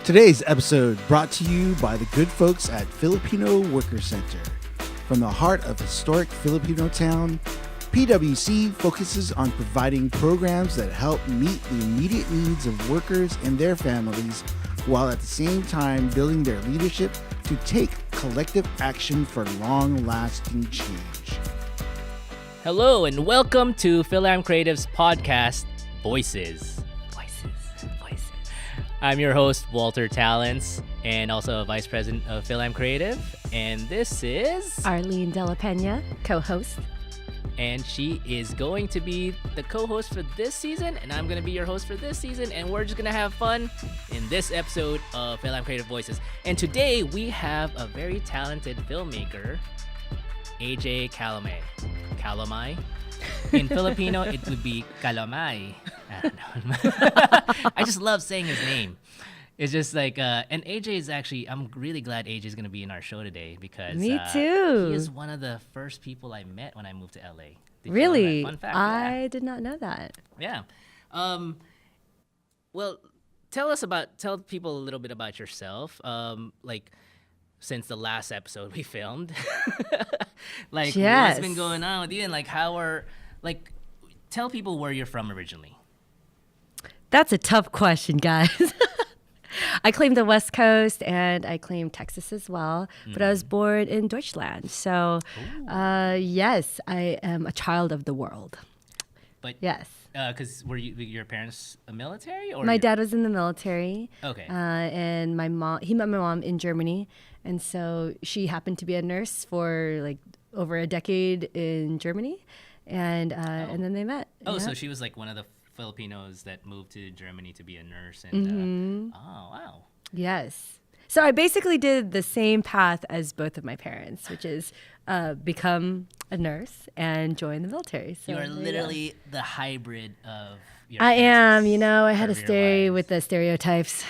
Today's episode brought to you by the good folks at Filipino Worker Center. From the heart of historic Filipino town, PWC focuses on providing programs that help meet the immediate needs of workers and their families, while at the same time building their leadership to take collective action for long-lasting change. Hello and welcome to FILAM Creative's podcast, Voices. I'm your host, Walter Talents, and also a Vice President of FILAM Creative. And this is... Arlyn de la Peña, co-host. And she is going to be the co-host for this season, and I'm going to be your host for this season, and we're just going to have fun in this episode of FILAM Creative Voices. And today, we have a very talented filmmaker, A.J. Calomay. Calomay? In Filipino, it would be Calomay. I don't know. I just love saying his name. It's just like, and AJ is actually, I'm really glad AJ is going to be in our show today because Me too. He is one of the first people I met when I moved to LA. Really? Fun fact. I did not know that. Yeah. Well, tell people a little bit about yourself. Like, since the last episode we filmed, like, Yes. what's been going on with you, and like, tell people where you're from originally. That's a tough question, guys. I claim the West Coast and I claim Texas as well, but I was born in Deutschland. So, yes, I am a child of the world. But yes. Because were your parents military? Or My dad was in the military. Okay. And he met my mom in Germany. And so she happened to be a nurse for like over a decade in Germany. And then they met. Oh, yeah. so she was like one of the Filipinos that moved to Germany to be a nurse. And oh, wow. Yes. So I basically did the same path as both of my parents, which is become a nurse and join the military. So You are literally the hybrid of your I am. parents' I had to stay career-wise. with the stereotypes.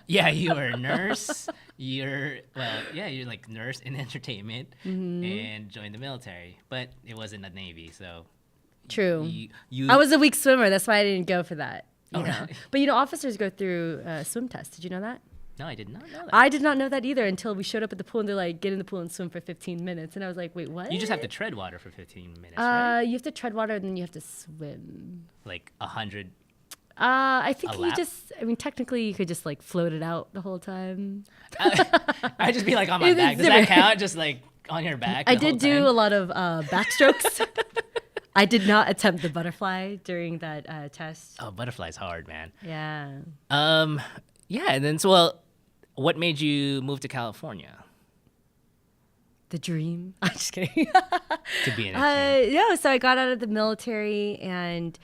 Yeah, you are a nurse. You're like nurse in entertainment and joined the military. But it wasn't the Navy, so... True. You I was a weak swimmer. That's why I didn't go for that. You Oh, know? really? But officers go through swim tests. Did you know that? No, I did not know that. I did not know that either until we showed up at the pool and they're like, get in the pool and swim for 15 minutes. And I was like, wait, what? You just have to tread water for 15 minutes, right? You have to tread water and then you have to swim. Like 100. I think A you lap? technically you could just like float it out the whole time. I just be like on my It's back. Does that different. count? Just like on your back? I the whole did do time? a lot of backstrokes. I did not attempt the butterfly during that test. Oh, butterfly's hard, man. Yeah. Yeah, and then what made you move to California The dream. I'm just kidding. to be an engineer? No, so I got out of the military and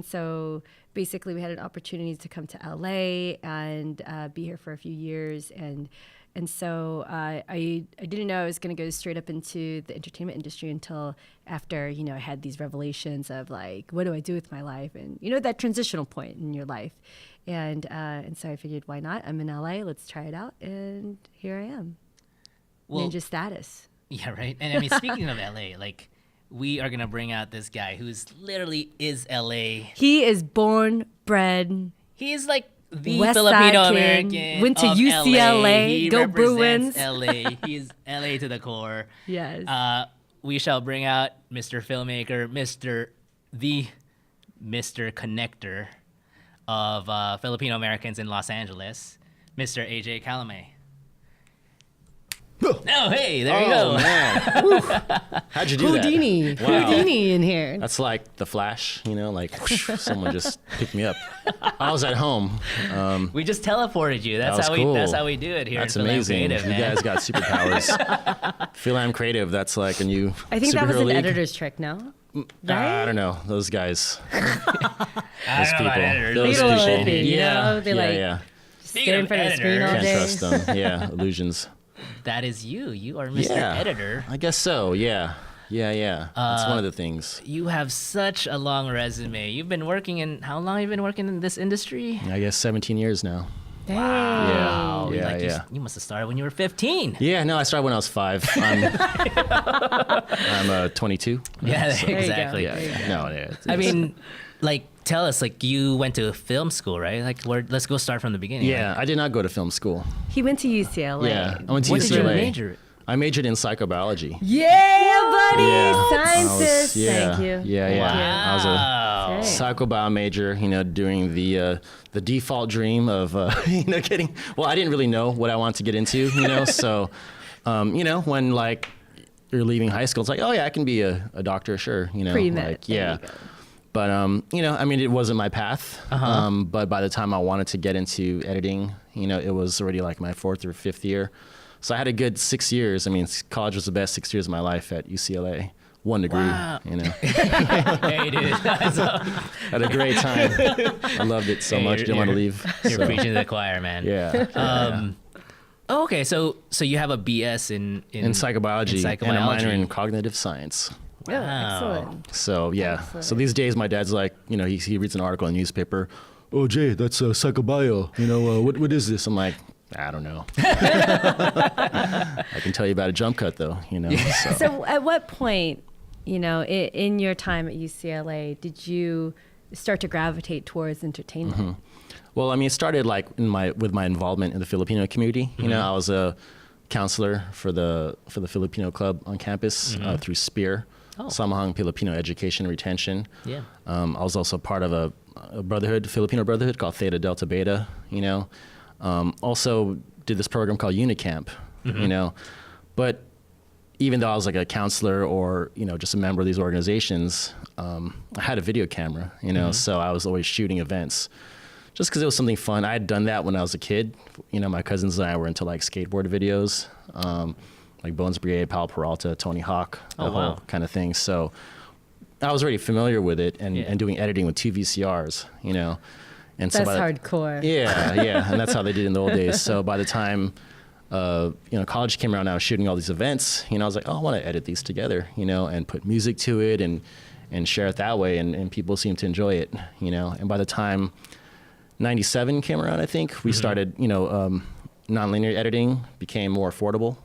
so basically we had an opportunity to come to LA and be here for a few years and so I didn't know I was going to go straight up into the entertainment industry until after, I had these revelations of like, what do I do with my life? And, that transitional point in your life. And so I figured, why not? I'm in LA. Let's try it out. And here I am. Ninja status. Yeah, right. And I mean, speaking of LA, like we are gonna bring out this guy who's literally is LA. He is born, bred, He is like the West Filipino Side American. kid, went to of UCLA, LA. He go represents Bruins. LA. He is LA to the core. Yes. We shall bring out Mr. Filmmaker, Mr. Connector of Filipino Americans in Los Angeles, Mr. A.J. Calomay. Oh, hey, there you go. Man. Woo. How'd you do Houdini. that? Wow. Houdini in here. That's like the Flash, like whoosh, someone just picked me up. I was at home. We just teleported you. That's That was how cool. That's how we do it here. That's at FILAM amazing. Creative, You man. guys got superpowers. FILAM Creative, that's like a new I think that was superhero an league. editor's trick, no? I don't know. Those guys. I Those don't know about people. editors. Those They don't know people. anything, Yeah. They yeah, like yeah. stare in front of the screen all Can't day. trust them. Yeah, illusions. That is you. You are Mr. Yeah. Editor. I guess so. Yeah. That's one of the things. You have such a long resume. You've been working in, how long have you been working in this industry? I guess 17 years now. Dang. Wow. Yeah, Like yeah. You must have started when you were 15. Yeah, no, I started when I was 5. I'm 22. Yeah, So, exactly. yeah, yeah. No, yeah. I mean, like, tell us, like, you went to film school, right? Like, let's go start from the beginning. Yeah, I did not go to film school. He went to UCLA. Yeah, I went to What UCLA. did you major? I majored in psychobiology. Yeah, buddy. Yeah. Scientist. Yeah, Thank you. yeah, yeah. I was a Wow. That's right. psychobio major, doing the default dream of, getting, well, I didn't really know what I wanted to get into, so, when like you're leaving high school, it's like, oh yeah, I can be a doctor, sure, Pre-med. like, There yeah. you go. But, it wasn't my path. But by the time I wanted to get into editing, it was already like my 4th or 5th year. So I had a good 6 years. I mean, college was the best 6 years of my life at UCLA. 1 degree, Wow. Hey, dude. Had a great time. I loved it so Hey, much. Didn't want to leave. You're so, preaching to the choir, man. yeah. Oh, okay, so you have a BS in In psychobiology, in and a minor psychobiology. in cognitive science. Yeah, Wow. excellent. So yeah. Excellent. So these days, my dad's like, he reads an article in the newspaper. Oh, Jay, that's psychobio. What is this? I'm like, I don't know. I can tell you about a jump cut though. So. So at what point, in your time at UCLA, did you start to gravitate towards entertainment? Well, it started like with my involvement in the Filipino community. I was a counselor for the Filipino club on campus through SPEAR, Samahang Filipino Education and Retention. Yeah. I was also part of a Filipino brotherhood called Theta Delta Beta. Also did this program called Unicamp. But even though I was like a counselor or just a member of these organizations, I had a video camera. So I was always shooting events. Just because it was something fun. I had done that when I was a kid. My cousins and I were into like skateboard videos, like Bones Brigade, Pal Peralta, Tony Hawk, the whole kind of thing. So I was already familiar with it and doing editing with 2 VCRs, And so That's hardcore. Yeah, and that's how they did in the old days. So by the time college came around, I was shooting all these events. I was like, oh, I want to edit these together, and put music to it and share it that way, and people seem to enjoy it, And by the time 97 came around, I think, we started, nonlinear editing became more affordable,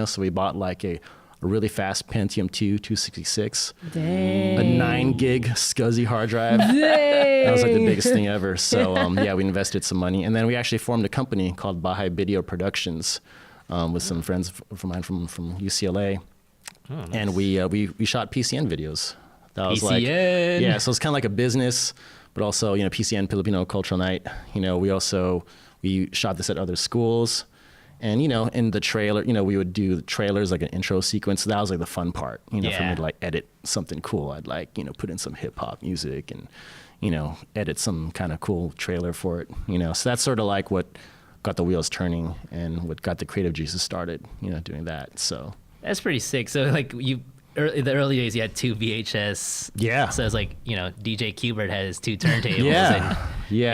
so we bought like a really fast Pentium 2 266, Dang. a 9 gig SCSI hard drive. Dang. That was like the biggest thing ever. So we invested some money, and then we actually formed a company called Baha'i Video Productions with some friends from mine from UCLA, and we shot PCN videos. That was like PCN. so it's kind of like a business, but also PCN Filipino Cultural Night. We shot this at other schools. And, in the trailer, we would do trailers, like an intro sequence. So that was like the fun part, for me to like edit something cool. I'd like, put in some hip hop music and, edit some kind of cool trailer for it, So that's sort of like what got the wheels turning and what got the creative juices started, doing that. So That's pretty sick. So like in the early days, you had 2 VHS. Yeah. So it's like, DJ Qbert had his 2 turntables. Yeah.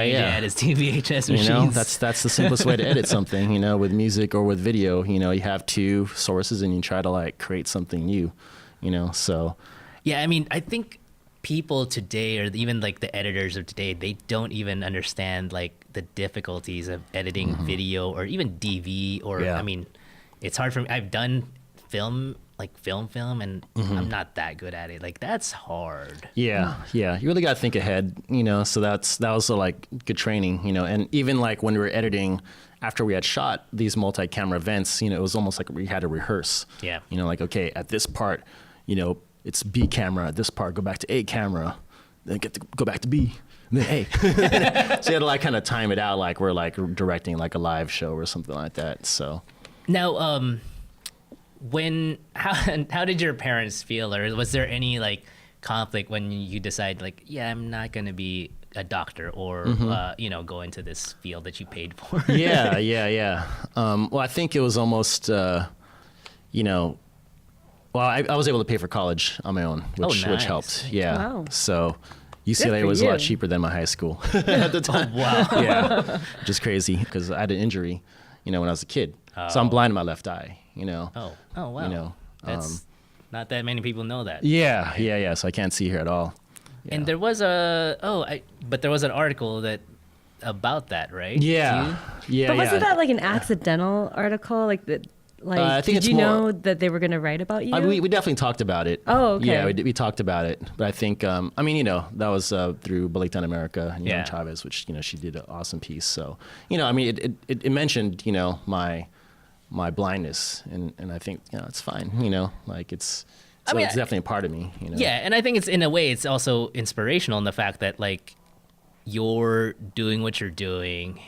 And AJ had his 2 VHS machines. That's the simplest way to edit something, with music or with video. You have 2 sources and you try to like create something new, so. Yeah, I think people today, or even like the editors of today, they don't even understand like the difficulties of editing video or even DV or, it's hard for me. I've done film, and I'm not that good at it. Like, that's hard. Yeah. You really got to think ahead, so that was like good training, and even like when we were editing after we had shot these multi-camera events, it was almost like we had to rehearse. Yeah. Like, okay, at this part, it's B camera, at this part, go back to A camera, then get to go back to B, and then A. So you had to like kind of time it out like we're like directing like a live show or something like that, so. Now, how did your parents feel, or was there any like conflict when you decide like, yeah, I'm not gonna be a doctor or go into this field that you paid for? Yeah. Well, I think it was almost I was able to pay for college on my own, which helped. Yeah. Wow. So UCLA was a lot cheaper than my high school at the time. Wow. Yeah, which is crazy because I had an injury, when I was a kid. So I'm blind in my left eye. Oh wow. That's not that many people know that. Yeah. So I can't see here at all. Yeah. And there was but there was an article about that, right? Yeah. But wasn't that like an accidental article? Like that Like, I think did it's you more- know that they were going to write about you? we definitely talked about it. Oh, okay. Yeah, we talked about it. But I think, I mean, you know, that was through Balita America and Yeah. Chavez, which, you know, she did an awesome piece. So, you know, I mean, it mentioned, you know, my blindness. And I think, you know, it's fine. You know, like it's definitely a part of me, you know. Yeah, and I think it's in a way it's also inspirational in the fact that like you're doing what you're doing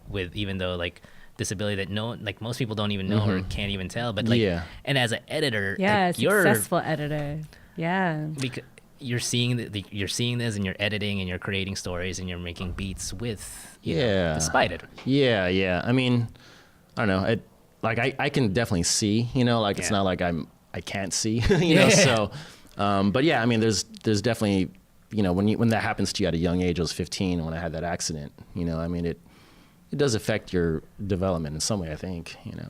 with even though like disability that like most people don't even know or can't even tell, but like and as an editor, yeah, like, a you're successful editor. Yeah. because you're seeing you're seeing this and you're editing and you're creating stories and you're making beats with you know, despite it. Yeah. I mean, I don't know. I can definitely see, you know, like it's not like I can't see, you know. So, but yeah, I mean, there's definitely, you know, when that happens to you at a young age. I was 15 when I had that accident. You know, I mean, it does affect your development in some way, I think, you know.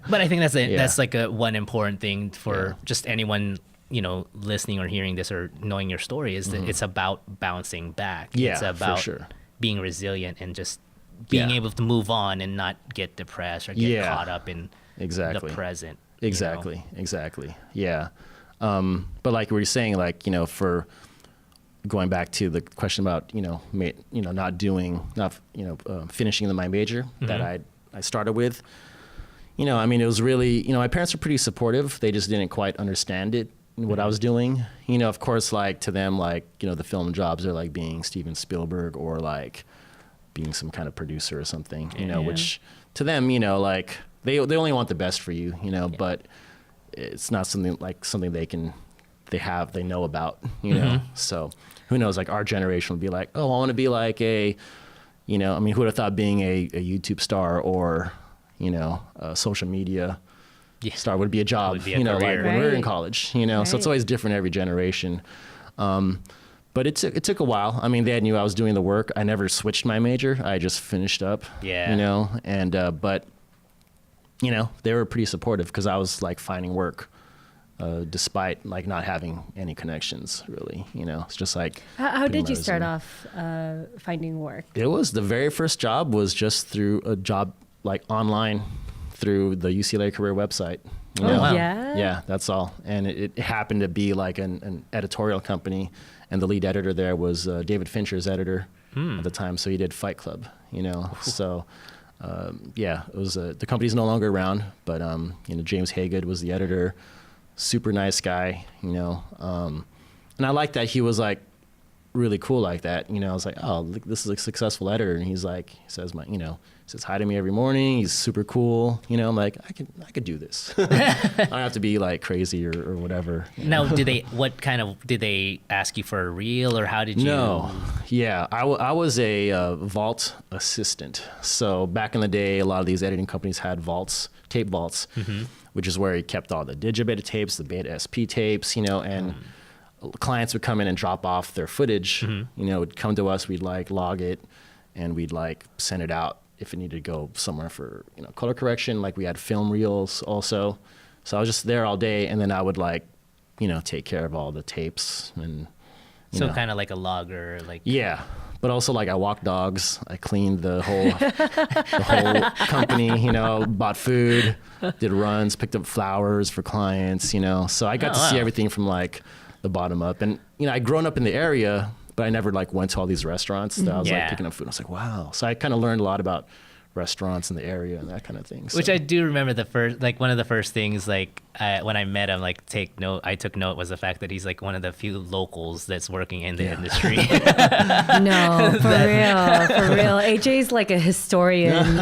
But I think that's like one important thing for just anyone, you know, listening or hearing this or knowing your story is that it's about bouncing back. Yeah, it's about for sure. being resilient and just being able to move on and not get depressed or get caught up in the present. Exactly. You know? Exactly. Yeah. But like we were saying, like, you know, for going back to the question about, you know, finishing my major that I started with, you know, I mean, it was really, you know, my parents were pretty supportive. They just didn't quite understand it, what I was doing. You know, of course, like to them, like, you know, the film jobs are like being Steven Spielberg or like being some kind of producer or something, you know, which to them, you know, like they only want the best for you, you know, but it's not something they know about, you know? So who knows, like our generation would be like, oh, I want to be like a, you know, I mean, who would have thought being a YouTube star or, you know, a social media star would be a job, Would be a you know, career. like when we were in college, you know, so it's always different every generation. But it took a while. I mean, they knew I was doing the work. I never switched my major. I just finished up, you know, and, but, you know, they were pretty supportive because I was like finding work, despite like not having any connections really, you know. It's just like, How did you start off finding work? It was the very first job was just through a job like online through the UCLA career website. You know? wow. Yeah, that's all. And it happened to be like an editorial company, and the lead editor there was David Fincher's editor at the time. So he did Fight Club, you know. So it was the company's no longer around, but you know, James Haygood was the editor. Super nice guy, you know. And I like that he was like really cool like that. You know, I was like, oh, look, this is a successful editor. And he's like, he says hi to me every morning. He's super cool. You know, I'm like, I could do this. I don't have to be like crazy or whatever. Now, did they ask you for a reel or how did you? No. Yeah. I was a vault assistant. So back in the day, a lot of these editing companies had vaults, tape vaults, which is where he kept all the digibeta tapes, the beta SP tapes, you know, and clients would come in and drop off their footage, you know, would come to us, we'd like log it and we'd like send it out if it needed to go somewhere for, you know, color correction. Like we had film reels also. So I was just there all day, and then I would like, you know, take care of all the tapes and, you know. kind of like a logger, like. Yeah. But also like I walked dogs, I cleaned the whole company, you know, bought food, did runs, picked up flowers for clients, you know. So I got to see everything from like the bottom up. And, you know, I'd grown up in the area, but I never like went to all these restaurants that I was like picking up food. I was like, wow. So I kind of learned a lot about restaurants in the area and that kind of thing. Which I do remember one of the first things, like when I met him, like I took note was the fact that he's like one of the few locals that's working in the industry. No, for real. AJ's like a historian.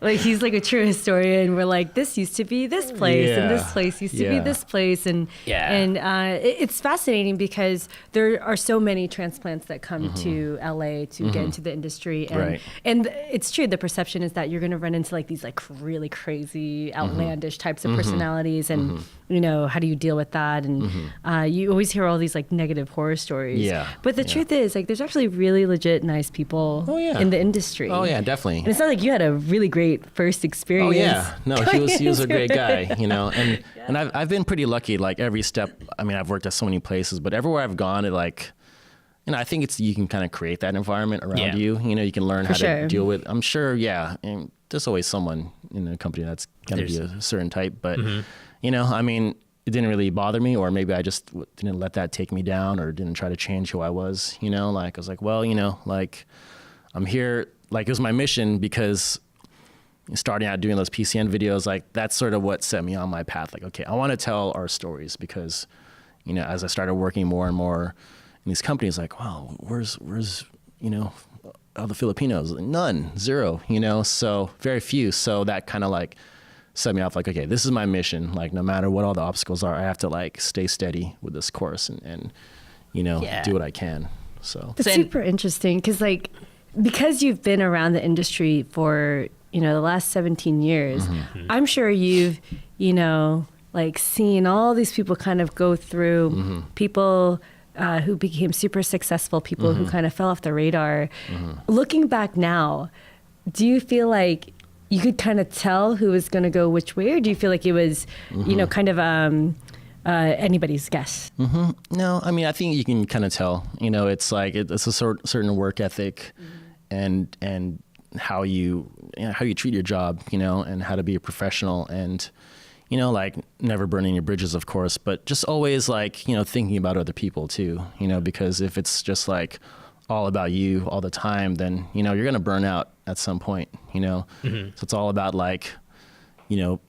Like he's like a true historian. We're like, this used to be this place and this place used to be this place. And it's fascinating because there are so many transplants that come to LA to get into the industry. And, and it's true. The perception is that you're going to run into like these like really crazy, outlandish types of personalities. And, you know, how do you deal with that? And you always hear all these like negative horror stories. Yeah. But the truth is, like, there's actually really legit nice people in the industry. Oh, yeah, definitely. And it's not like you had a really great first experience. Oh, yeah. No, he was a great guy, you know. And I've been pretty lucky, like every step. I mean, I've worked at so many places, but everywhere I've gone, it like, you know, I think you can kind of create that environment around you. You know, you can learn how to deal with. I'm sure, and there's always someone in a company that's going to be a certain type. But, you know, I mean, it didn't really bother me, or maybe I just didn't let that take me down, or didn't try to change who I was, you know, like I was like, well, you know, like I'm here, like it was my mission, because starting out doing those PCN videos, like that's sort of what set me on my path. Like, okay, I want to tell our stories, because, you know, as I started working more and more in these companies, like, wow, where's, you know, all the Filipinos? None, zero, you know, so very few. So that kind of like set me off, like, okay, this is my mission. Like, no matter what all the obstacles are, I have to like stay steady with this course and you know, do what I can. So it's super interesting, because you've been around the industry for, you know, the last 17 years, I'm sure you've, you know, like seen all these people kind of go through, people who became super successful, people who kind of fell off the radar. Looking back now, do you feel like you could kind of tell who was going to go which way, or do you feel like it was, you know, kind of anybody's guess? No, I mean, I think you can kind of tell, you know, it's like, it's a certain work ethic and how you treat your job, you know, and how to be a professional, and, you know, like never burning your bridges, of course, but just always like, you know, thinking about other people too, you know, because if it's just like all about you all the time, then, you know, you're going to burn out at some point, you know? So it's all about like, you know,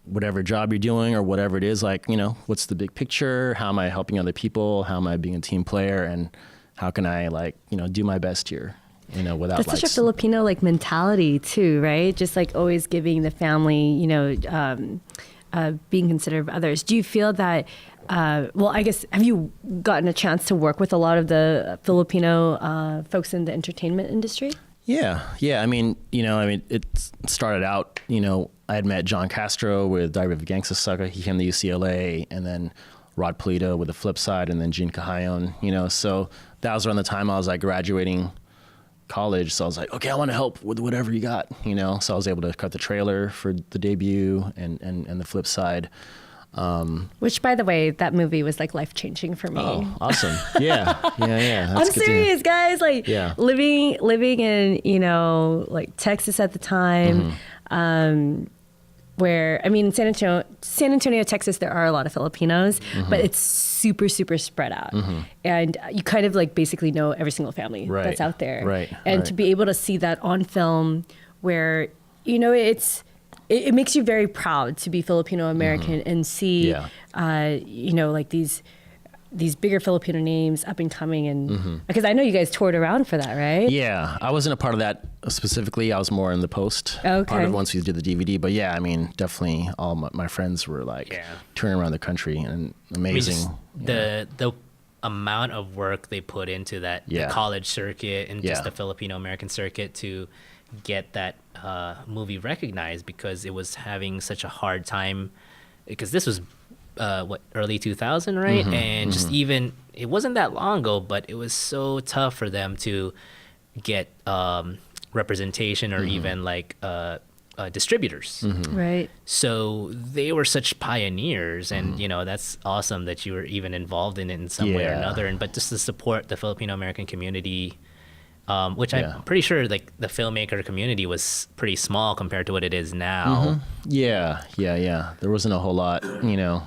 whatever job you're doing or whatever it is, like, you know, what's the big picture? How am I helping other people? How am I being a team player? And how can I like, you know, do my best here, you know, without That's such a Filipino like mentality too, right? Just like always giving the family, you know, being considerate of others. Do you feel that, well, I guess, have you gotten a chance to work with a lot of the Filipino folks in the entertainment industry? Yeah. I mean, you know, it started out, you know, I had met John Castro with Diary of a Gangsta Sucker. He came to UCLA, and then Rod Polito with The Flip Side, and then Gene Cahayon, you know, so that was around the time I was like graduating college. So I was like, okay, I want to help with whatever you got, you know? So I was able to cut the trailer for the debut and The Flip Side. Which, by the way, that movie was like life-changing for me. Oh, awesome. Yeah. That's I'm serious, guys. Like living in, you know, like Texas at the time, where, I mean, San Antonio, Texas, there are a lot of Filipinos, but it's super, super spread out. And you kind of like basically know every single family that's out there. And to be able to see that on film where, you know, it makes you very proud to be Filipino American and see, you know, like these bigger Filipino names up and coming, and because I know you guys toured around for that, right? Yeah, I wasn't a part of that specifically. I was more in the post part of once we did the DVD. But yeah, I mean, definitely all my friends were like touring around the country, and amazing. I mean, the amount of work they put into that the college circuit and just the Filipino American circuit to get that movie recognized, because it was having such a hard time, because this was early 2000, right? And just even, it wasn't that long ago, but it was so tough for them to get representation or even like distributors. Right. So they were such pioneers, and you know, that's awesome that you were even involved in it in some way or another. But just to support the Filipino American community, which I'm pretty sure like the filmmaker community was pretty small compared to what it is now. Yeah. There wasn't a whole lot, you know.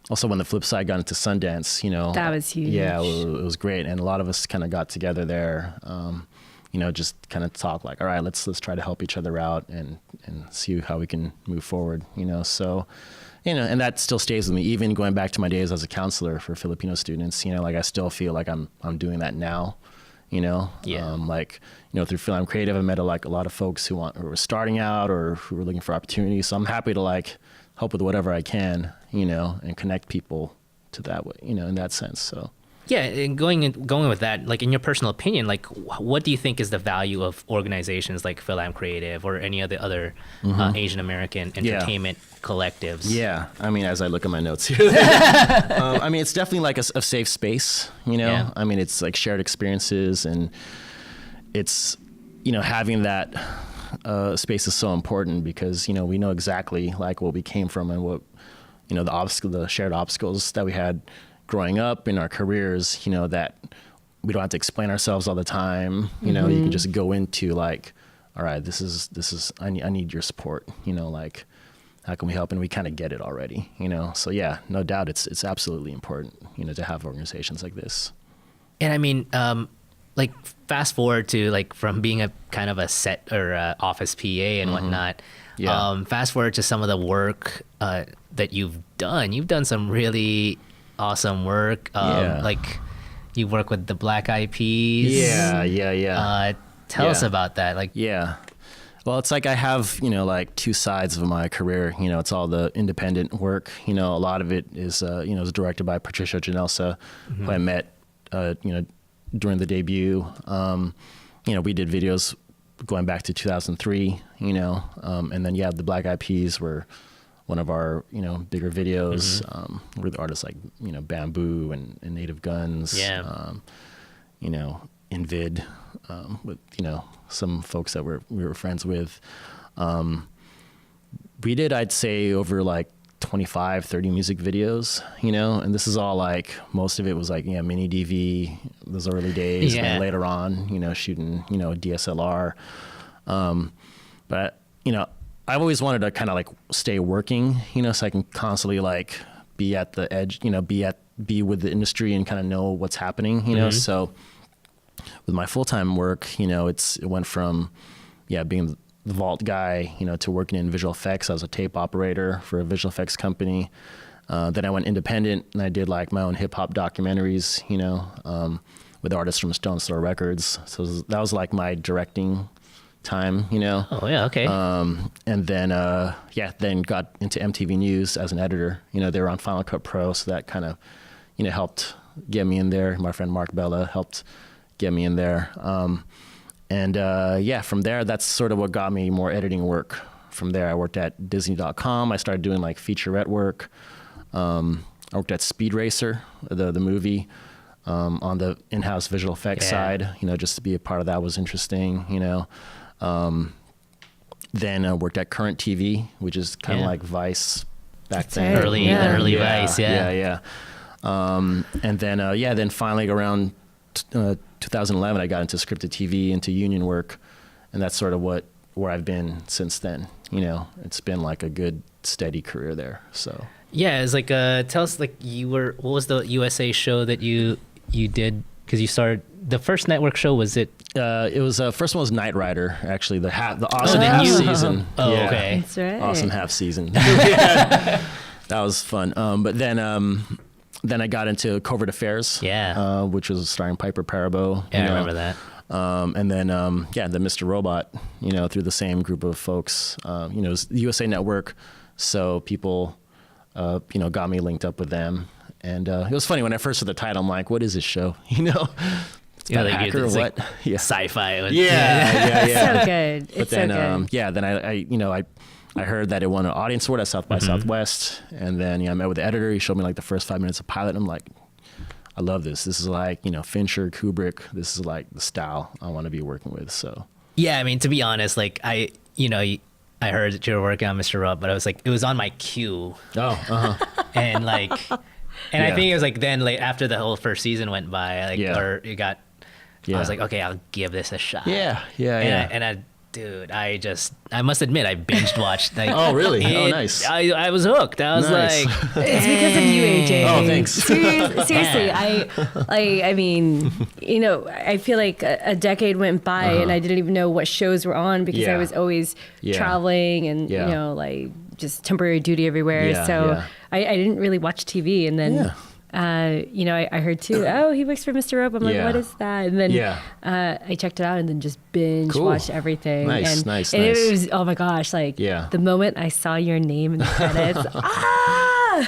Also, when The Flip Side got into Sundance, you know, that was huge. Yeah, it was great, and a lot of us kind of got together there. You know, just kind of talk like, all right, let's try to help each other out and see how we can move forward. You know, so. You know, and that still stays with me, even going back to my days as a counselor for Filipino students. You know, like I still feel like I'm doing that now. You know, like, you know, through FILAM Creative, I met a lot of folks who were starting out or who were looking for opportunities. So I'm happy to like help with whatever I can, you know, and connect people to that way, you know, in that sense. So. Yeah, and going with that, like in your personal opinion, like what do you think is the value of organizations like FILAM Creative or any of the other Asian American entertainment collectives? Yeah, I mean, as I look at my notes here, I mean, it's definitely like a safe space, you know? Yeah. I mean, it's like shared experiences, and it's, you know, having that space is so important because, you know, we know exactly like what we came from and what, you know, the shared obstacles that we had growing up in our careers, you know, that we don't have to explain ourselves all the time. You know, you can just go into like all right, this is I need your support, like, how can we help? And we kind of get it already, So yeah, no doubt, it's absolutely important, to have organizations like this. And I mean, like, fast forward to, like, from being a kind of a set or a office PA and whatnot. Yeah. Fast forward to some of the work that you've done. You've done some really awesome work. Like, you work with the Black Eyed Peas. Yeah. Tell us about that. Like, yeah. Well, it's like I have, like two sides of my career. It's all the independent work. A lot of it is, is directed by Patricia Janelsa, who I met, during the debut. We did videos going back to 2003, and then, the Black Eyed Peas were one of our, bigger videos, with artists like, Bamboo and Native Guns, Invid, with, some folks that we were friends with. We did, I'd say, over like 25, 30 music videos, and this is all like, most of it was like, mini DV, those early days, and then later on, shooting, a DSLR. But, I've always wanted to kind of like stay working, so I can constantly like be at the edge, be with the industry and kind of know what's happening, So with my full-time work, it went from, being the vault guy, to working in visual effects. I was a tape operator for a visual effects company. Then I went independent and I did like my own hip hop documentaries, with artists from Stone Throw Records. So that was like my directing time, Oh yeah, okay. And then, then got into MTV News as an editor. They were on Final Cut Pro, so that kind of, helped get me in there. My friend Mark Bella helped get me in there. From there, that's sort of what got me more editing work. From there, I worked at Disney.com. I started doing like featurette work. I worked at Speed Racer, the movie, on the in-house visual effects side. Just to be a part of that was interesting. Then I worked at Current TV, which is kind of like Vice back then. Early Vice, Yeah. And then, then finally around 2011, I got into scripted TV, into union work, and that's sort of where I've been since then. It's been like a good, steady career there. So yeah, it's like tell us, like, what was the USA show that you did? Because you started the first network show. Was it? It was first one was Knight Rider, actually, the awesome half season. Oh, okay, that's right. Awesome half season. That was fun. But then I got into Covert Affairs, which was starring Piper Parabo. Yeah, I remember that. And then, the Mr. Robot, through the same group of folks, it was the USA Network. So people, got me linked up with them. And it was funny when I first saw the title, I'm like, what is this show? It's about like hacker or what? Like sci-fi. Yeah. It's so good. But then, then I heard that it won an audience award at South by Southwest. And then, I met with the editor. He showed me like the first 5 minutes of pilot. And I'm like, I love this. This is like, Fincher, Kubrick. This is like the style I want to be working with. So yeah, I mean, to be honest, like I heard that you were working on Mr. Rob, but I was like, it was on my queue. And like, I think it was like then like after the whole first season went by, or it got, I was like, okay, I'll give this a shot. Dude, I must admit, I binged watched. Like, oh, really? Nice. I was hooked. I was like, it's because of you, AJ. Oh, thanks. Seriously, I mean, I feel like a decade went by and I didn't even know what shows were on because I was always traveling and, like just temporary duty everywhere. I didn't really watch TV. And then, I heard too, oh, he works for Mr. Rope. I'm like, what is that? And then I checked it out and then just binge watched everything. Nice. And it was, oh my gosh, like the moment I saw your name in the credits,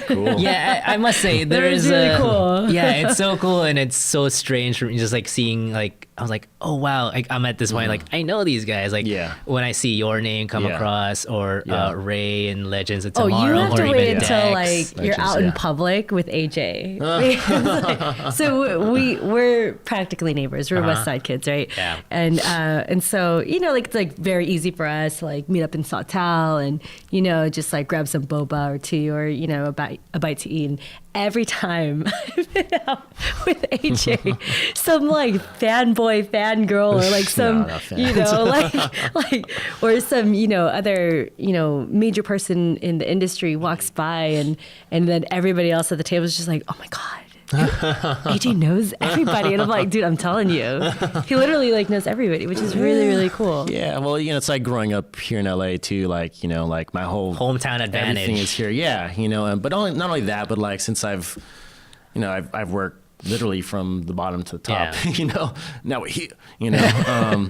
Cool. Yeah, I must say there is really cool. Yeah, it's so cool and it's so strange for me just like seeing like I was like, oh wow, like I'm at this point like I know these guys like when I see your name come across or Ray and Legends of Tomorrow. Oh, you have to or wait even until Dex. like you're out in public with AJ. So we're practically neighbors. We're West Side kids, right? Yeah. And so like it's like very easy for us to like meet up in Sawtelle and just like grab some boba or tea or a a bite to eat. And every time I've been out with AJ, some like fanboy, fangirl, or like some, you know, like, or some, you know, other, you know, major person in the industry walks by, and then everybody else at the table is just like, oh my God. AJ knows everybody, and I'm like, dude, I'm telling you, he literally like knows everybody, which is really, really cool. Yeah, well, you know, it's like growing up here in LA too. Like, you know, like my whole hometown advantage, everything is here. Yeah, you know, but not only that, but like since I've worked literally from the bottom to the top. Yeah. You know, now we're here. You know,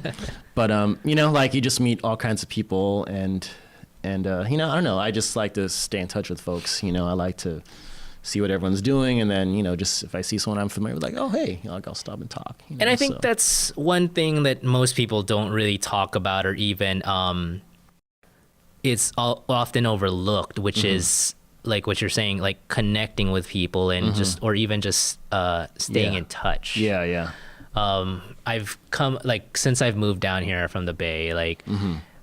you know, like you just meet all kinds of people, and you know, I don't know. I just like to stay in touch with folks. You know, I like to see what everyone's doing, and then, you know, just if I see someone I'm familiar with, like, oh, hey, you know, I'll stop and talk. You know, and I think that's one thing that most people don't really talk about, or even it's often overlooked, which is like what you're saying, like connecting with people, and just, or even just staying in touch. Yeah. I've come, like, since I've moved down here from the Bay, like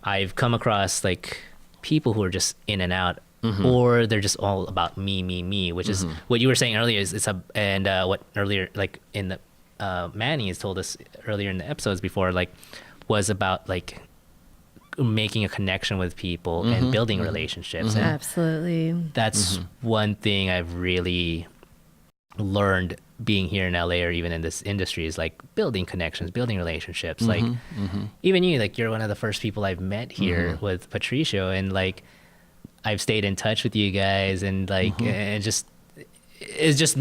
I've come across like people who are just in and out. Or they're just all about me, which is what you were saying earlier. What earlier, like in the Manny has told us earlier in the episodes before, like was about like making a connection with people and building relationships. And absolutely, that's one thing I've really learned being here in LA, or even in this industry, is like building connections, building relationships. Like even you, like you're one of the first people I've met here with Patricio, and like I've stayed in touch with you guys, and like, and just, it's just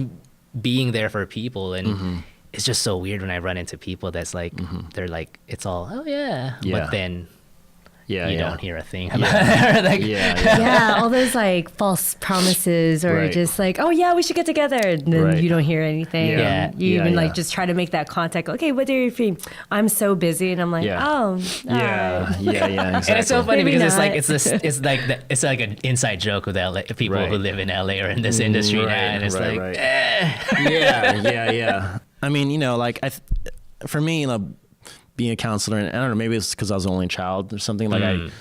being there for people. And it's just so weird when I run into people that's like, they're like, it's all, oh yeah. But then you don't hear a thing about it. Like, yeah, all those like false promises, or just like, oh yeah, we should get together, and then you don't hear anything. You even like just try to make that contact. Okay, what day are you free? I'm so busy, and I'm like, oh, exactly. And it's so funny because it's like it's like an inside joke with LA people who live in LA or in this industry now, and it's yeah. I mean, you know, like for me, you know, being a counselor, and I don't know, maybe it's because I was the only child or something. Like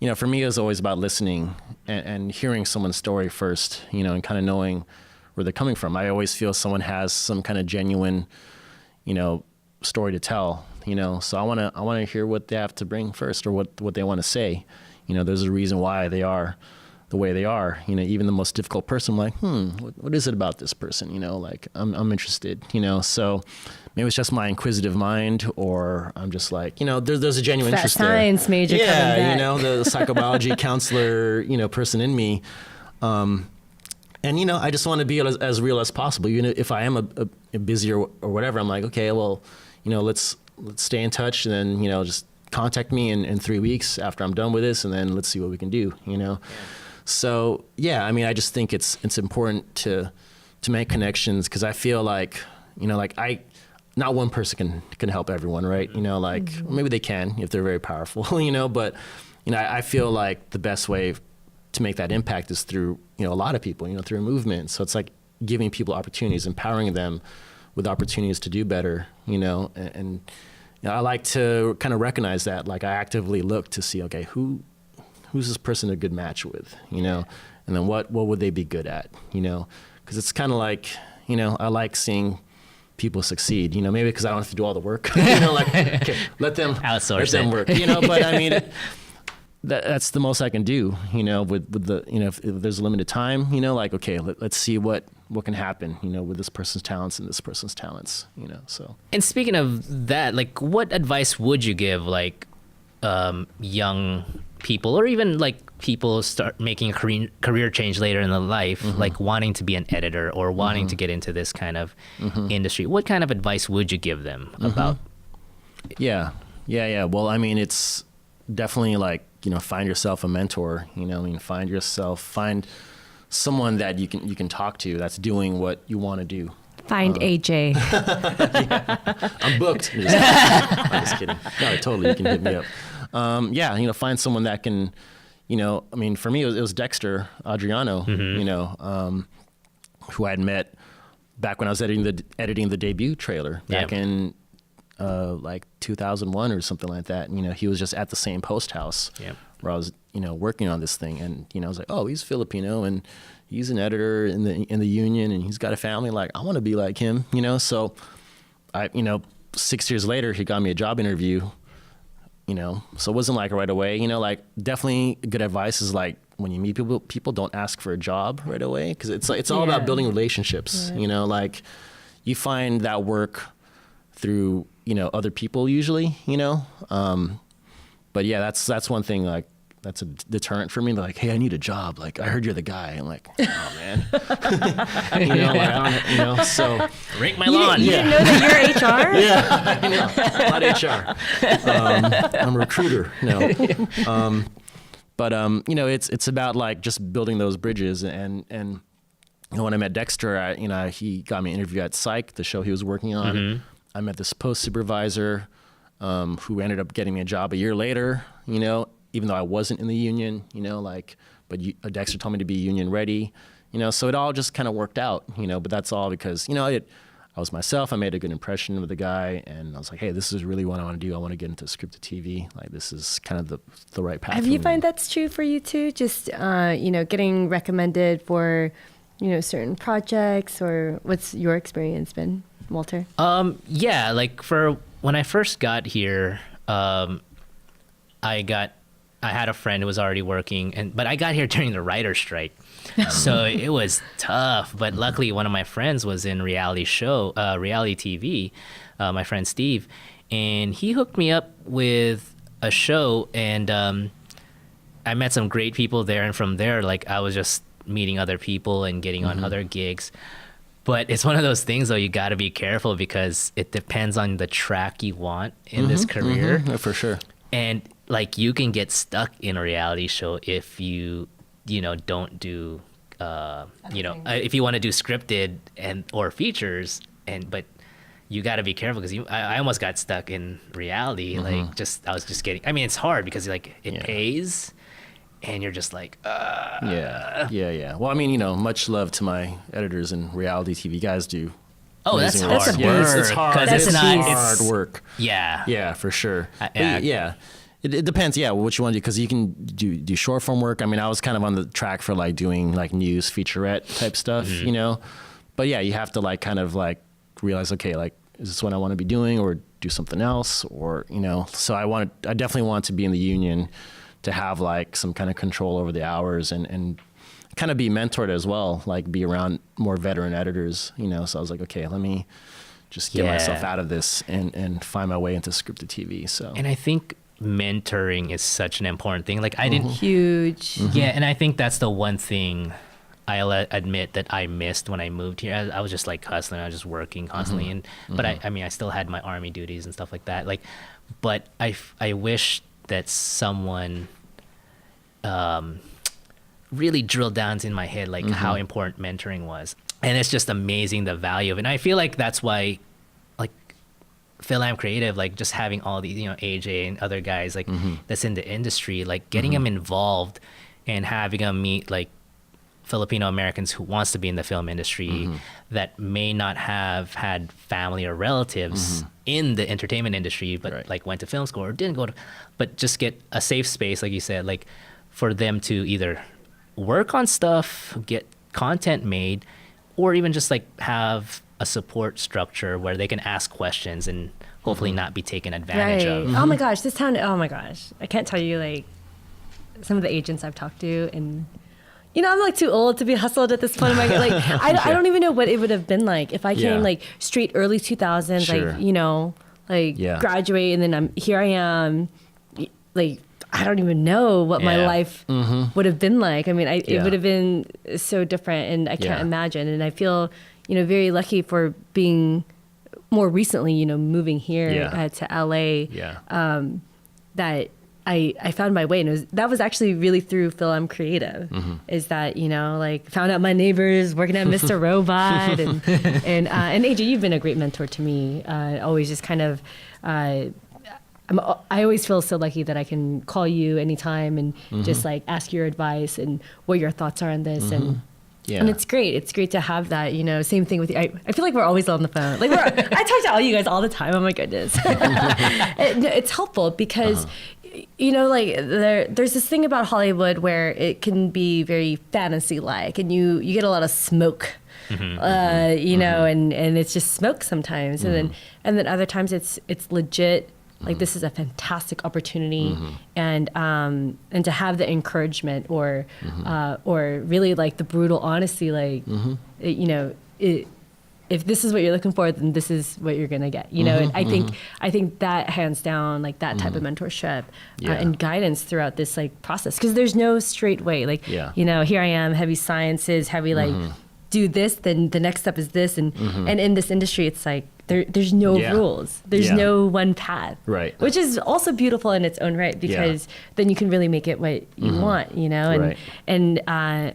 you know, for me, it was always about listening and hearing someone's story first, you know, and kind of knowing where they're coming from. I always feel someone has some kind of genuine, you know, story to tell, you know, so I want to hear what they have to bring first, or what they want to say. You know, there's a reason why they are the way they are. You know, even the most difficult person, I'm like, what is it about this person? You know, like I'm interested, you know, so maybe it's just my inquisitive mind, or I'm just like, you know, there's a genuine interest there. Science major coming back. You know, the psychobiology counselor, you know, person in me. And, you know, I just want to be as real as possible. Even if I am a busy or whatever, I'm like, okay, well, you know, let's stay in touch, and then, you know, just contact me in 3 weeks after I'm done with this, and then let's see what we can do, you know? So, yeah, I mean, I just think it's important to make connections, because I feel like, you know, like not one person can help everyone, right? You know, like maybe they can if they're very powerful, you know, but, you know, I feel like the best way to make that impact is through, you know, a lot of people, you know, through a movement. So it's like giving people opportunities, empowering them with opportunities to do better, you know, and you know, I like to kind of recognize that. Like I actively look to see, okay, who's this person a good match with, you know, and then what would they be good at, you know, because it's kind of like, you know, I like seeing people succeed, you know, maybe because I don't have to do all the work, you know, like, okay, let them work, you know, but I mean, that's the most I can do, you know, with the, you know, if there's a limited time, you know, like, okay, let's see what can happen, you know, with this person's talents and this person's talents, you know, so. And speaking of that, like, what advice would you give, like, young people, or even like people start making a career change later in their life, like wanting to be an editor or wanting to get into this kind of industry? What kind of advice would you give them about? Yeah. Well, I mean, it's definitely like, you know, find yourself a mentor, you know, I mean, find someone that you can talk to that's doing what you want to do. Find AJ. I'm booked. I'm just kidding. No, totally. You can hit me up. Yeah, you know, find someone that can, you know, I mean, for me, it was Dexter Adriano, you know, who I had met back when I was editing the debut trailer back in like 2001 or something like that. And, you know, he was just at the same post house where I was, working on this thing, and I was like, oh, he's Filipino and he's an editor in the union and he's got a family. Like, I want to be like him, So I, 6 years later, he got me a job interview. So it wasn't like right away. Like definitely good advice is like when you meet people don't ask for a job right away, because it's all about building relationships. Like you find that work through other people usually. But yeah, that's one thing, like that's a deterrent for me. They're like, hey, I need a job. Like, I heard you're the guy. I'm like, oh man, so rake my lawn. You didn't know that you're HR? Yeah, I know, not HR. I'm a recruiter. No, but it's about like just building those bridges. And when I met Dexter, he got me an interview at Psych, the show he was working on. Mm-hmm. I met this post supervisor who ended up getting me a job a year later. Even though I wasn't in the union, but Dexter told me to be union ready, so it all just kind of worked out, but that's all because, I was myself. I made a good impression with the guy, and I was like, hey, this is really what I want to do. I want to get into scripted TV. Like, this is kind of the right path. Have you find that's true for you too? Just, getting recommended for, certain projects, or what's your experience been, Walter? Yeah, like for when I first got here, I had a friend who was already working, but I got here during the writer's strike. So it was tough, but luckily one of my friends was in reality TV, my friend Steve, and he hooked me up with a show, and I met some great people there, and from there, like, I was just meeting other people and getting on other gigs. But it's one of those things, though, you got to be careful because it depends on the track you want in this career. For sure. And like, you can get stuck in a reality show if you don't do if you want to do scripted or features, but you got to be careful because I almost got stuck in reality. Like, I was just getting, I mean, it's hard because like it pays and you're just like yeah. Well, I mean, much love to my editors and reality TV guys do. Oh, that's amazing hard work. work. It's hard. It's hard work. Yeah, for sure. It depends, what you want to do, because you can do short form work. I mean, I was kind of on the track for like doing like news featurette type stuff, But yeah, you have to like kind of like realize, okay, like, is this what I want to be doing, or do something else, or So I definitely want to be in the union to have like some kind of control over the hours and kind of be mentored as well, like be around more veteran editors, So I was like, okay, let me just get myself out of this and find my way into scripted TV. So, and I think mentoring is such an important thing. Like, I didn't huge. Yeah, and I think that's the one thing I'll admit that I missed when I moved here. I was just like hustling. I was just working constantly, but I mean, I still had my army duties and stuff like that. Like, but I wish that someone really drilled down in my head like how important mentoring was, and it's just amazing the value of it. And I feel like that's why, like, FILAM Creative, like just having all these, AJ and other guys like that's in the industry, like getting them involved and having them meet like Filipino Americans who wants to be in the film industry that may not have had family or relatives in the entertainment industry, but like went to film school or didn't go to, but just get a safe space, like you said, like for them to either work on stuff, get content made, or even just like have a support structure where they can ask questions and hopefully not be taken advantage of. Oh my gosh, this town, oh my gosh. I can't tell you like some of the agents I've talked to, and I'm like too old to be hustled at this point in my life. Like, I don't even know what it would have been like if I came like straight early 2000s, like, graduate, and then here I am, like, I don't even know what my life would have been like. I mean, it would have been so different, and I can't imagine. And I feel, very lucky for being more recently, moving here to LA, that I found my way. And that was actually really through FILAM Creative, is that, like, found out my neighbors working at Mr. Robot, and AJ, you've been a great mentor to me. Always just kind of, I always feel so lucky that I can call you anytime and just like ask your advice and what your thoughts are on this. And it's great. It's great to have that, same thing with you. I feel like we're always on the phone. Like, I talk to all you guys all the time. Oh my goodness. It's helpful because like there's this thing about Hollywood where it can be very fantasy-like, and you get a lot of smoke, and it's just smoke sometimes, and then other times it's legit. Like, this is a fantastic opportunity, and to have the encouragement or really like the brutal honesty, like if this is what you're looking for, then this is what you're gonna get. And I think that hands down, like that type of mentorship and guidance throughout this like process, because there's no straight way. Like here I am, heavy sciences, heavy like do this, then the next step is this, and in this industry, it's like there's no rules. There's no one path. Right. Which is also beautiful in its own right, because then you can really make it what you want. And I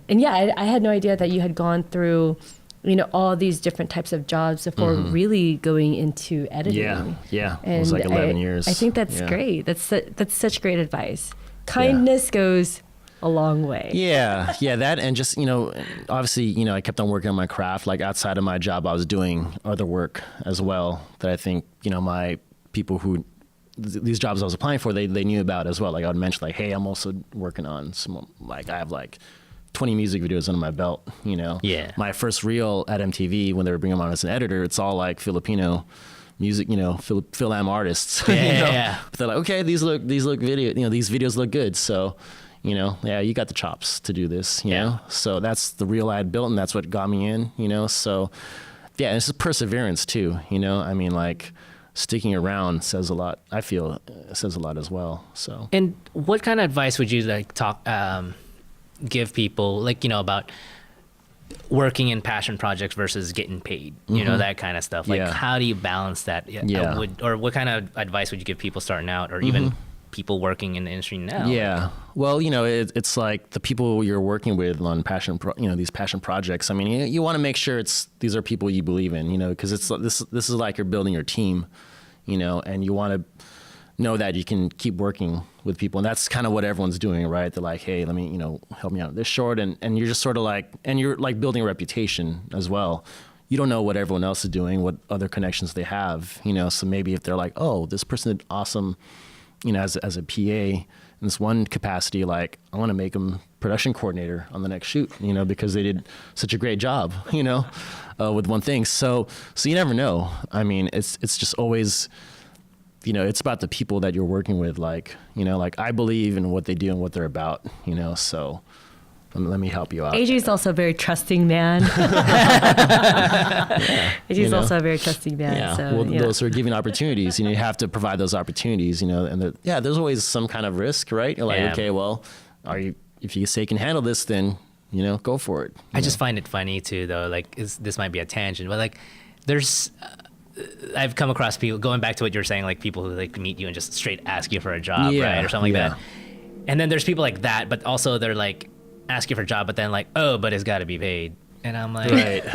had no idea that you had gone through all these different types of jobs before really going into editing. Yeah. And it was like 11 years. I think that's great. That's such great advice. Kindness goes a long way. Yeah, that, and just, obviously, I kept on working on my craft. Like, outside of my job, I was doing other work as well that I think, my people who, these jobs I was applying for, they knew about as well. Like, I would mention, like, hey, I'm also working on some, like, I have, like, 20 music videos under my belt, Yeah. My first reel at MTV, when they were bringing me on as an editor, it's all, like, Filipino music, FILAM artists. Yeah. But they're like, okay, these videos look good, so... you got the chops to do this, you know? So that's the reel I had built, and that's what got me in, So, it's perseverance too, I mean, like, sticking around says a lot. I feel it says a lot as well, so. And what kind of advice would you, like, give people, like, about working in passion projects versus getting paid, that kind of stuff? Like, how do you balance that? Or what kind of advice would you give people starting out, or even people working in the industry now? Yeah. Well, it's like the people you're working with on these passion projects. I mean, you want to make sure these are people you believe in, because this is like you're building your team, and you want to know that you can keep working with people. And that's kind of what everyone's doing, right? They're like, hey, let me, help me out this short. And you're just sort of like, and you're like building a reputation as well. You don't know what everyone else is doing, what other connections they have, so maybe if they're like, oh, this person did awesome, as a PA in this one capacity, like, I want to make them production coordinator on the next shoot, because they did such a great job, with one thing. So you never know. I mean, it's just always, it's about the people that you're working with. Like, like, I believe in what they do and what they're about, so let me help you out. AJ is also a very trusting man. AJ is also a very trusting man. Yeah. So, those who are giving opportunities, you have to provide those opportunities, and there's always some kind of risk, right? You're like, okay, well, if you say you can handle this, then, go for it. I just find it funny too, though. Like, this might be a tangent, but like, there's, I've come across people, going back to what you're saying, like people who like meet you and just straight ask you for a job, right? Or something like that. And then there's people like that, but also they're like, ask you for a job, but then like, oh, but it's got to be paid. And I'm like, what?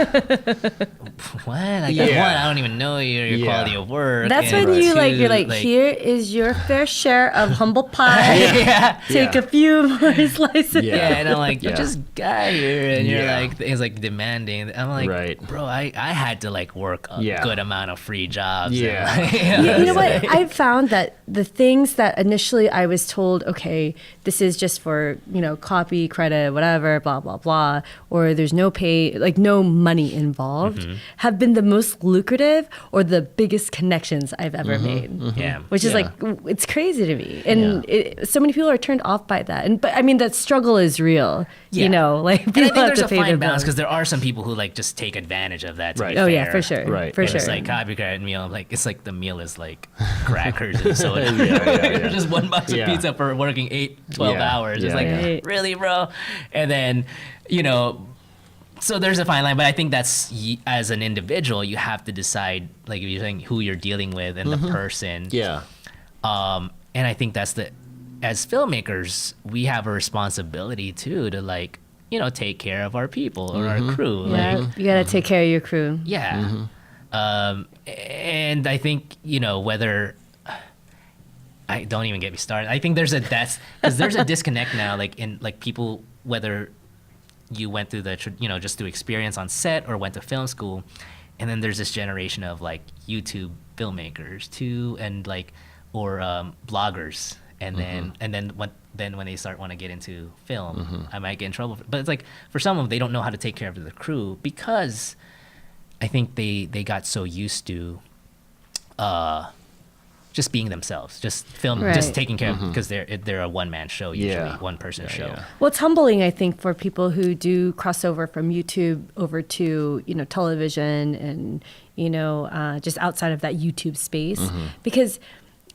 Like, one, I don't even know your quality of work. That's when you you're like, here is your fair share of humble pie. Take a few more slices. Yeah, and I'm like, you just got here, and you're like, it's like demanding. I'm like, bro, I had to like work a good amount of free jobs. Yeah. You know what? I found that the things that initially I was told, okay, this is just for, copy, credit, whatever, blah, blah, blah, or there's no pay, like no money involved, have been the most lucrative or the biggest connections I've ever made. Which is like, it's crazy to me. And so many people are turned off by that. But I mean, that struggle is real, like and I think there's a fine balance, because bills. there are some people who like just take advantage of that. Oh yeah, for sure. For sure. It's like copycat meal. Like, it's like the meal is like crackers and soda. Just $1 of pizza for working 12 hours. It's like, really, bro? And then, so there's a fine line, but I think that's, as an individual, you have to decide, like, if you're saying who you're dealing with and the person. And I think that's as filmmakers, we have a responsibility too to like, take care of our people or our crew. Like, you gotta take care of your crew. Yeah. And I think, whether, I don't even get me started. I think there's a disconnect now, like in like people, whether you went through just through experience on set or went to film school, and then there's this generation of like YouTube filmmakers too, and like, or bloggers, and then when they start want to get into film, I might get in trouble. But it's like for some of them, they don't know how to take care of the crew because I think they got so used to just being themselves, just just taking care of, because they're a one-man show usually, one-person show. Yeah. Well, it's humbling, I think, for people who do cross over from YouTube over to, you know, television and, you know, just outside of that YouTube space, because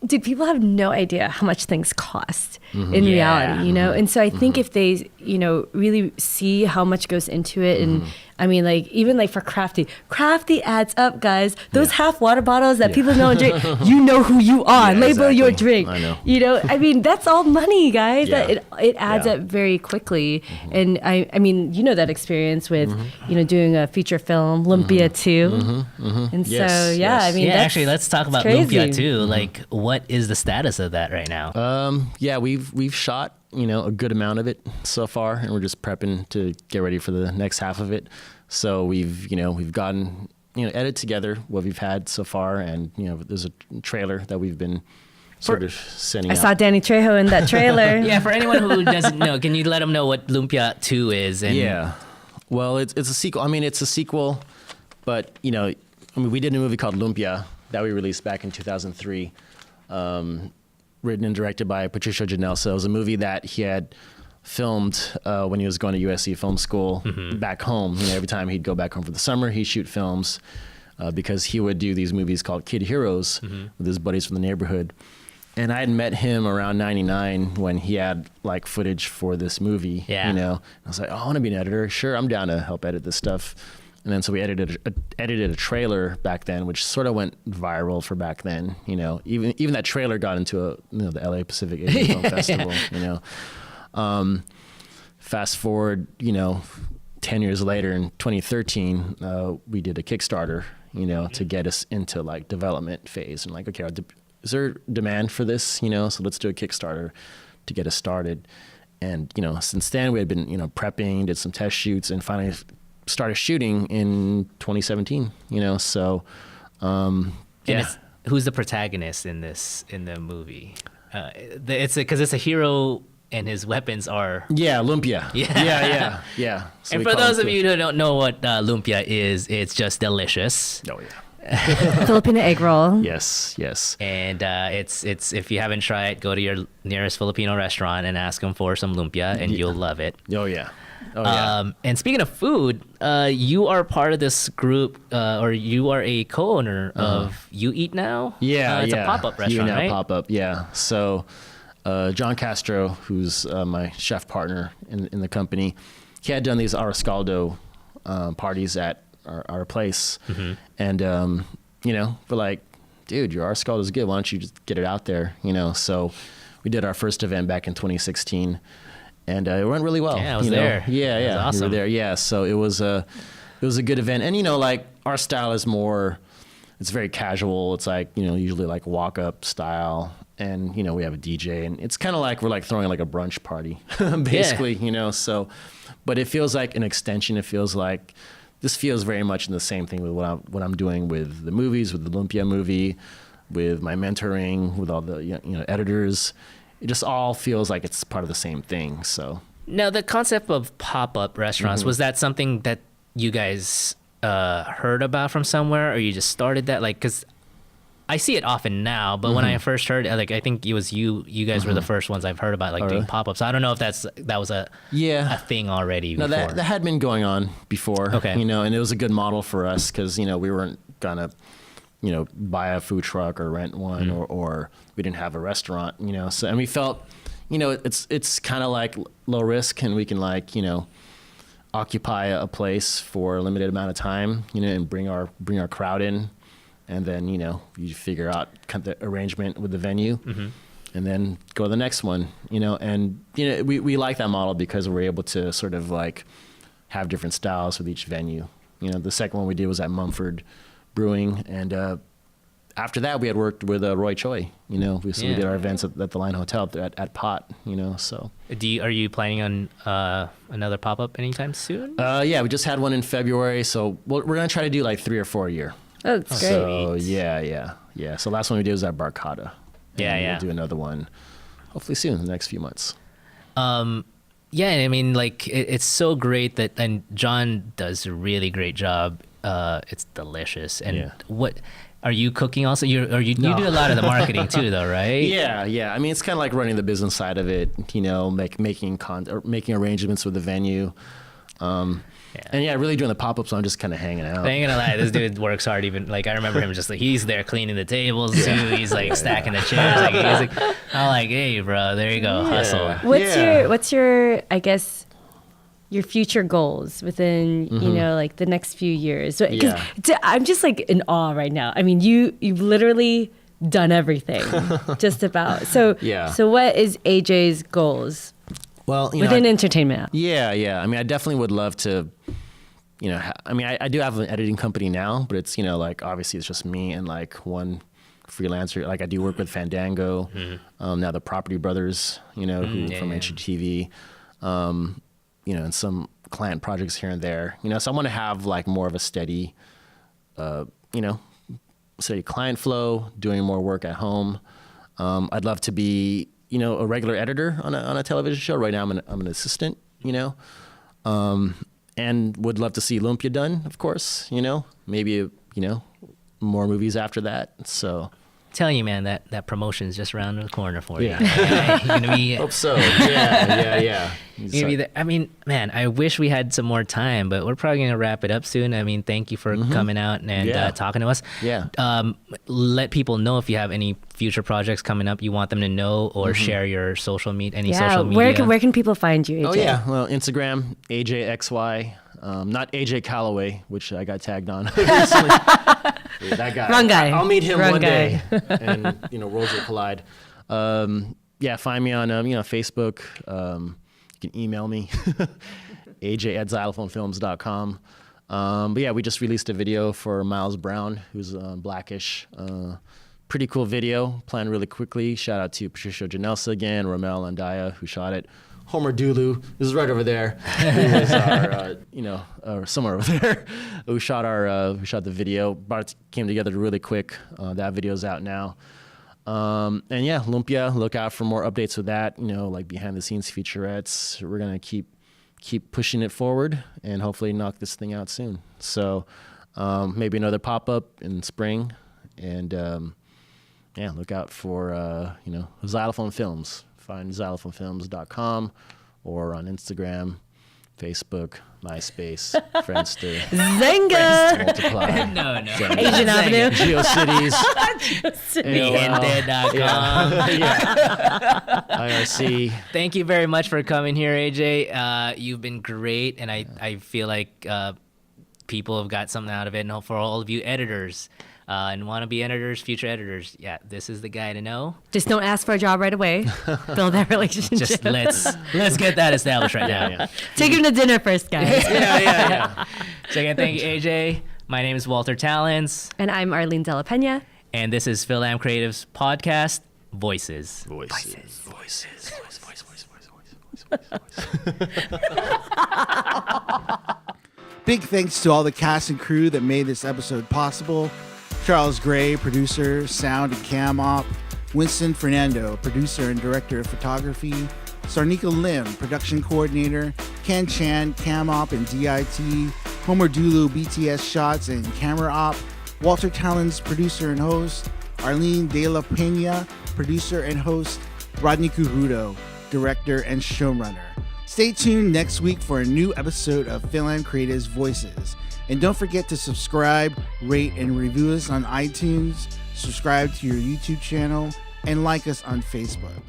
dude, people have no idea how much things cost in reality, you know? And so I think if they, you know, really see how much goes into it, and I mean, like, even like for Crafty adds up, guys. Those half water bottles that people know and drink, you know who you are. Label your drink. I know. You know, I mean, that's all money, guys. That it adds up very quickly. And I mean, you know that experience with, you know, doing a feature film, Lumpia too. And so, I mean, actually, let's talk about Lumpia too. Like, what is the status of that right now? We've shot, you know, a good amount of it so far, and we're just prepping to get ready for the next half of it. So we've gotten, you know, edited together what we've had so far, and, you know, there's a trailer that we've been sort of sending out. I saw Danny Trejo in that trailer. Yeah, for anyone who doesn't know, can you let them know what Lumpia 2 is? And Well, it's a sequel. I mean, it's a sequel, but, you know, I mean, we did a movie called Lumpia that we released back in 2003. Written and directed by Patricio Janelsa. It was a movie that he had filmed when he was going to USC film school back home. You know, every time he'd go back home for the summer, he'd shoot films because he would do these movies called Kid Heroes with his buddies from the neighborhood. And I had met him around 99 when he had like footage for this movie. You know, I was like, oh, I want to be an editor. Sure, I'm down to help edit this stuff. And then so we edited a trailer back then, which sort of went viral for back then. You know, even that trailer got into the LA Pacific Asian Film Festival. You know, fast forward, you know, 10 years later in 2013, we did a Kickstarter, you know, to get us into like development phase, and like, okay, is there demand for this? You know, so let's do a Kickstarter to get us started. And, you know, since then we had been, you know, prepping, did some test shoots, and finally started shooting in 2017, you know, so, who's the protagonist in the movie? Because it's a hero and his weapons are... Lumpia. Yeah. So and for those of you who don't know what Lumpia is, it's just delicious. Oh, yeah. Filipino egg roll. Yes. And it's if you haven't tried, go to your nearest Filipino restaurant and ask them for some lumpia, and you'll love it. Oh, yeah. And speaking of food, you are part of this group, or you are a co-owner of You Eat Now? It's a pop-up restaurant, You Eat Now right? Pop-up, yeah. So John Castro, who's my chef partner in the company, he had done these Arrascaldo parties at our place. And, you know, we're like, dude, your Arrascaldo is good. Why don't you just get it out there, you know? So we did our first event back in 2016. And it went really well. Yeah, I was there. Yeah, it was awesome. You were there. Yeah, so it was a good event. And, you know, like, our style is more, it's very casual. It's like, you know, usually like walk-up style. And, you know, we have a DJ. And it's kind of like we're like throwing like a brunch party, basically, you know. So, but it feels like an extension. It feels like, this feels very much in the same thing with what I'm doing with the movies, with the Lumpia movie, with my mentoring, with all the, you know, editors. It just all feels like it's part of the same thing. So now, the concept of pop-up restaurants, was that something that you guys heard about from somewhere, or you just started that? Like, because I see it often now, but when I first heard it, like, I think it was you guys were the first ones I've heard about, like, doing pop-ups. I don't know if that was a thing already before. No, that had been going on before. Okay. You know, and it was a good model for us because, you know, we weren't gonna, you know, buy a food truck or rent one, or we didn't have a restaurant, you know. So, and we felt, you know, it's kind of like low risk, and we can, like, you know, occupy a place for a limited amount of time, you know, and bring our crowd in, and then, you know, you figure out kind of the arrangement with the venue, and then go to the next one, you know. And, you know, we like that model because we're able to sort of like have different styles with each venue. You know, the second one we did was at Mumford Brewing, and after that we had worked with Roy Choi, you know. We did our events at the Line Hotel at Pot, you know. So are you planning on another pop-up anytime soon? Yeah, we just had one in February, so we're gonna try to do like 3 or 4 a year. Oh, that's great. So yeah. So last one we did was at Barcata. We'll do another one hopefully soon in the next few months. Yeah, I mean, like it's so great that, and John does a really great job. It's delicious. And what are you cooking also? You do a lot of the marketing too, though, right? Yeah. I mean, it's kind of like running the business side of it. You know, making arrangements with the venue. And really doing the pop-ups, I'm just kind of hanging out. I ain't gonna lie, this dude works hard. Even like I remember him just like he's there cleaning the tables too. He's like stacking the chairs. I'm like, hey, bro, there you go, hustle. What's your I guess your future goals within you know like the next few years? Because I'm just like in awe right now. I mean, you've literally done everything, just about. So what is AJ's goals? Well, within entertainment. Yeah. I mean, I definitely would love to, I do have an editing company now, but it's, like obviously it's just me and like one freelancer. Like I do work with Fandango, now the Property Brothers, who from HGTV, and some client projects here and there, so I want to have like more of a steady, steady client flow, doing more work at home. I'd love to be, a regular editor on a television show. Right now I'm an assistant, and would love to see Lumpia done, of course, maybe, more movies after that. So telling you, man, that promotion is just around the corner for you. You're gonna be. Hope so. Yeah. I mean, man, I wish we had some more time, but we're probably gonna wrap it up soon. I mean, thank you for coming out and talking to us. Yeah. Let people know if you have any future projects coming up you want them to know, or share your social media. Social media. Where can people find you, AJ? Oh yeah, well, Instagram AJXY. Not AJ Calomay, which I got tagged on recently. That guy. Wrong guy. I'll meet him Wrong one guy. day, and worlds will collide. Find me on Facebook. You can email me, AJ@xylophonefilms.com. But yeah, we just released a video for Miles Brown, who's Blackish. Pretty cool video, planned really quickly. Shout out to Patricia Janelsa again, Romel Andaya, who shot it. Homer Dulu, this is right over there, who was our, somewhere over there, who shot the video. Came together really quick. That video's out now. And yeah, Lumpia, look out for more updates with that, like behind the scenes featurettes. We're going to keep pushing it forward and hopefully knock this thing out soon. So maybe another pop-up in spring. And look out for, Xylophone Films. Find xylophonefilms.com or on Instagram, Facebook, MySpace, Friendster, Zenga, Multiply, no. Asian Avenue, GeoCities, AOL.com. IRC. Thank you very much for coming here, AJ. You've been great, and I feel like people have got something out of it. And for all of you editors, and want to be editors, future editors, this is the guy to know. Just don't ask for a job right away. Build that relationship. Just let's get that established right now. Yeah. Take him to dinner first, guys. Yeah. So again, thank you, AJ. My name is Walter Talens. And I'm Arlyn de la Pena. And this is FILAM Creative's podcast, Voices. Big thanks to all the cast and crew that made this episode possible. Charles Gray, producer, sound and cam op. Winston Fernando, producer and director of photography. Sarnika Lim, production coordinator. Ken Chan, cam op and DIT. Homer Dulu, BTS shots and camera op. Walter Talens, producer and host. Arlyn de la Pena, producer and host. Rodney Kuhudo, director and showrunner. Stay tuned next week for a new episode of FILAM Creative's Voices. And don't forget to subscribe, rate, and review us on iTunes, subscribe to your YouTube channel, and like us on Facebook.